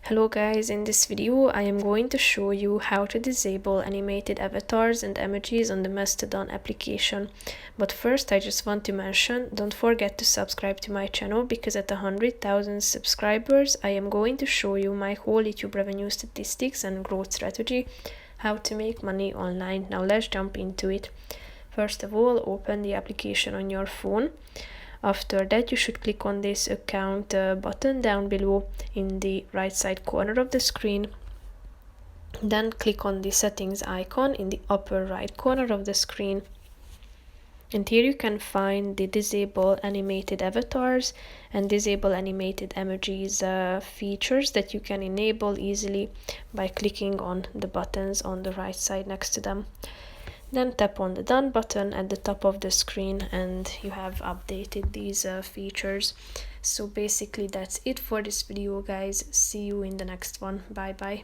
Hello guys, in this video I am going to show you how to disable animated avatars and emojis on the Mastodon application. But first I just want to mention, don't forget to subscribe to my channel because at 100,000 subscribers I am going to show you my whole YouTube revenue statistics and growth strategy, how to make money online. Now let's jump into it. First of all, open the application on your phone. After that, you should click on this account button down below in the right side corner of the screen. Then click on the settings icon in the upper right corner of the screen. And here you can find the disable animated avatars and disable animated emojis features that you can enable easily by clicking on the buttons on the right side next to them. Then tap on the done button at the top of the screen and you have updated these features. So basically that's it for this video guys. See you in the next one. Bye bye.